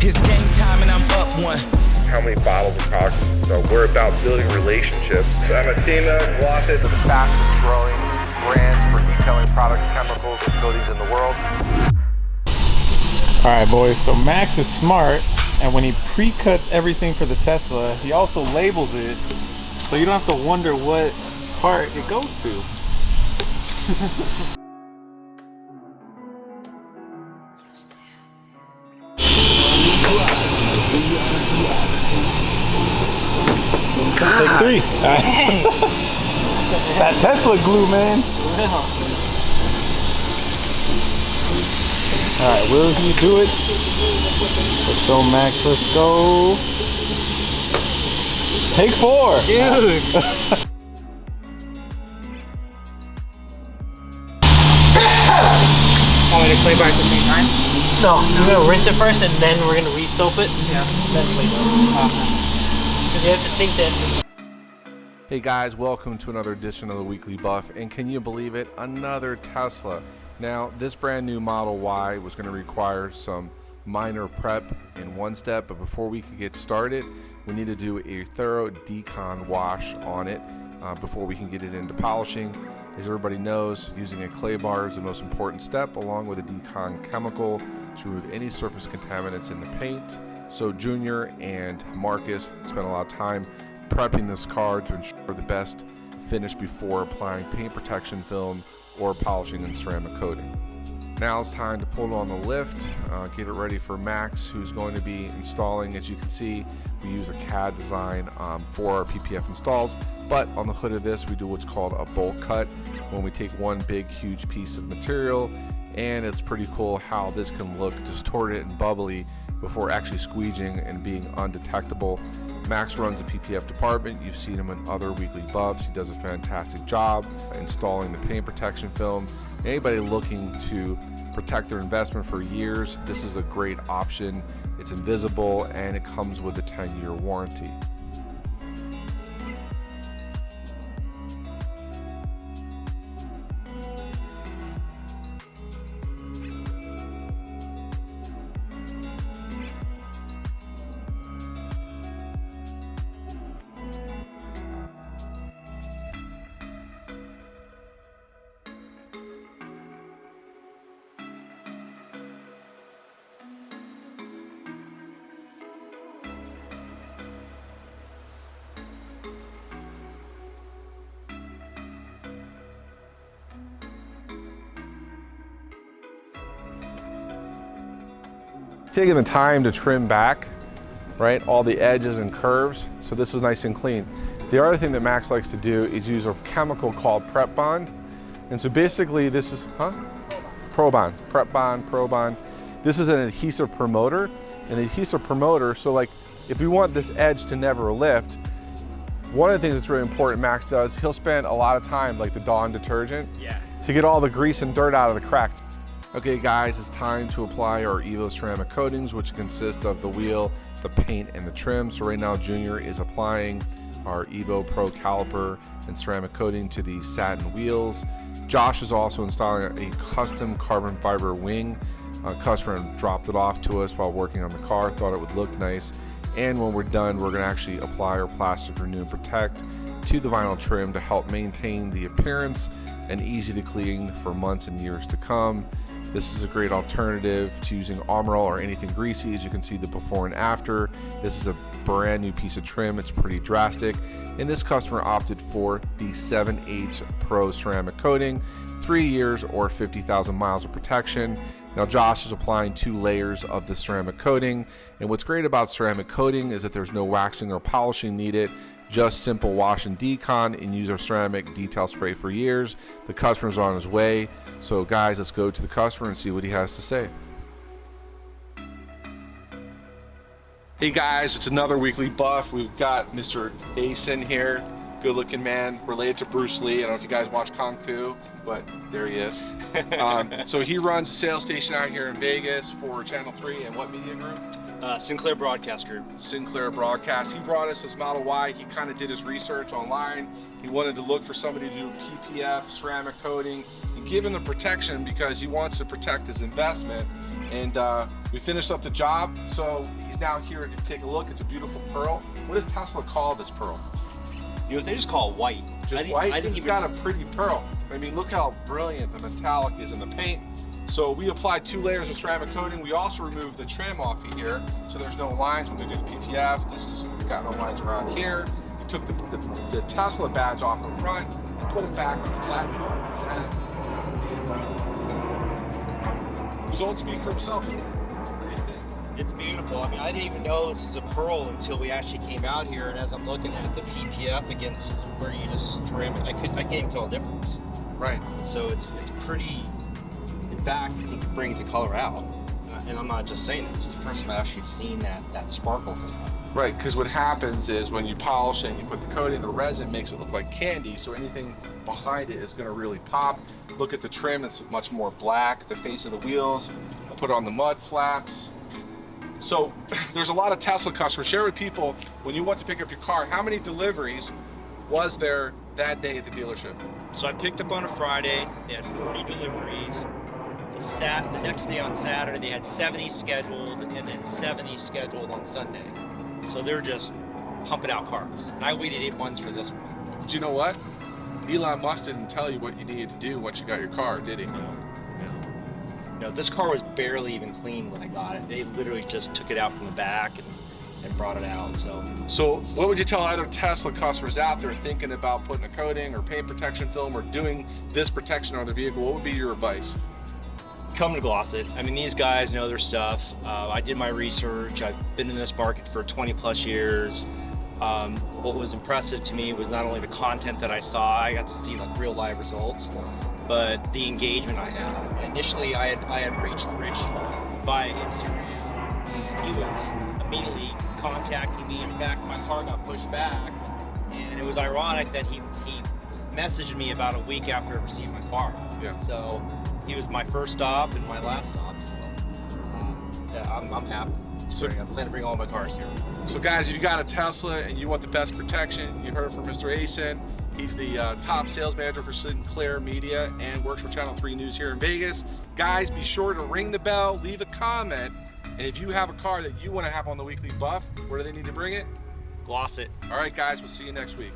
It's game time and I'm up one. How many bottles of product? So we're about building relationships. So I'm a Tina Glossy, the fastest growing brands for detailing products, chemicals, and coatings in the world. All right, boys, so Max is smart, and when he pre-cuts everything for the Tesla, he also labels it, so you don't have to wonder what part it goes to. God. Take 3. That Tesla glue, man. All right, will you do it? Let's go, Max. Let's go. Take 4. Dude. Want me to claybar at the same time? No, you're gonna rinse it first and then we're gonna re-soap it. Yeah. Then claybar. Because you have to think that it's... Hey guys, welcome to another edition of the Weekly Buff, and can you believe it? Another Tesla. Now, this brand new Model Y was going to require some minor prep in one step, but before we could get started, we need to do a thorough decon wash on it before we can get it into polishing. As everybody knows, using a clay bar is the most important step, along with a decon chemical to remove any surface contaminants in the paint. So Junior and Marcus spent a lot of time prepping this car to ensure the best finish before applying paint protection film or polishing and ceramic coating. Now it's time to pull it on the lift, get it ready for Max, who's going to be installing. As you can see, we use a CAD design for our PPF installs, but on the hood of this, we do what's called a bolt cut, when we take one big, huge piece of material, and it's pretty cool how this can look distorted and bubbly before actually squeegeing and being undetectable. Max runs the PPF department. You've seen him in other weekly buffs. He does a fantastic job installing the paint protection film. Anybody looking to protect their investment for years, this is a great option. It's invisible and it comes with a 10-year warranty. Taking the time to trim back, right, all the edges and curves, so this is nice and clean. The other thing that Max likes to do is use a chemical called Prep Bond. And so basically this is, Pro Bond, Prep Bond, Pro Bond. This is an adhesive promoter. An adhesive promoter, so like if we want this edge to never lift, one of the things that's really important Max does, he'll spend a lot of time, like the Dawn detergent, to get all the grease and dirt out of the cracks. Okay guys, it's time to apply our EVO Ceramic Coatings, which consist of the wheel, the paint, and the trim. So right now Junior is applying our EVO Pro Caliper and Ceramic Coating to the satin wheels. Josh is also installing a custom carbon fiber wing. A customer dropped it off to us while working on the car, thought it would look nice. And when we're done, we're gonna actually apply our plastic renew and protect to the vinyl trim to help maintain the appearance and easy to clean for months and years to come. This is a great alternative to using Armor All or anything greasy. As you can see the before and after, this is a brand new piece of trim. It's pretty drastic. And this customer opted for the 7H Pro Ceramic Coating, 3 years or 50,000 miles of protection. Now Josh is applying 2 layers of the ceramic coating. And what's great about ceramic coating is that there's no waxing or polishing needed. Just simple wash and decon, and use our ceramic detail spray for years. The customer's on his way. So guys, let's go to the customer and see what he has to say. Hey guys, it's another weekly buff. We've got Mr. Ace in here. good looking man, related to Bruce Lee. I don't know if you guys watch Kung Fu, but there he is. So he runs a sales station out here in Vegas for Channel 3 and what media group? Sinclair Broadcast Group. Sinclair Broadcast. He brought us his Model Y. He kind of did his research online. He wanted to look for somebody to do PPF ceramic coating and give him the protection because he wants to protect his investment. And we finished up the job, so he's now here to take a look. It's a beautiful pearl. What does Tesla call this pearl? You know, they just call it white. Just white? Because it's got a pretty pearl. I mean, look how brilliant the metallic is in the paint. So we applied 2 layers of ceramic coating. We also removed the trim off of here, so there's no lines when we do the PPF. This is got no lines around here. We took the Tesla badge off the front and put it back on the platform. Results speak for himself. What do you think? It's beautiful. I mean, I didn't even know this was a pearl until we actually came out here, and as I'm looking at the PPF against where you just trim it, I can't even tell a difference. Right. So it's pretty. In fact, I think it brings the color out. And I'm not just saying that. It's the first time I've actually seen that sparkle come out. Right, because what happens is when you polish it and you put the coating, the resin makes it look like candy, so anything behind it is going to really pop. Look at the trim, it's much more black. The face of the wheels, I put on the mud flaps. So there's a lot of Tesla customers. Share with people, when you want to pick up your car, how many deliveries was there that day at the dealership? So I picked up on a Friday. They had 40 deliveries. The next day on Saturday, they had 70 scheduled, and then 70 scheduled on Sunday. So they're just pumping out cars. And I waited 8 months for this one. Do you know what? Elon Musk didn't tell you what you needed to do once you got your car, did he? No, this car was barely even clean when I got it. They literally just took it out from the back and brought it out. So what would you tell other Tesla customers out there thinking about putting a coating or paint protection film or doing this protection on their vehicle? What would be your advice? Come to Gloss It. I mean, these guys know their stuff. I did my research. I've been in this market for 20 plus years. What was impressive to me was not only the content that I saw, I got to see like real live results, but the engagement I had. Initially, I had reached Rich by Instagram, and he was immediately contacting me. In fact, my car got pushed back, and it was ironic that he messaged me about a week after I received my car. Yeah. So he was my first stop and my last stop. So yeah, I'm happy. I plan to bring all my cars here. So guys, if you got a Tesla and you want the best protection, you heard from Mr. Asen. He's the top sales manager for Sinclair Media and works for Channel 3 News here in Vegas. Guys, be sure to ring the bell, leave a comment, and if you have a car that you want to have on the weekly buff, where do they need to bring it? Gloss It. All right, guys, we'll see you next week.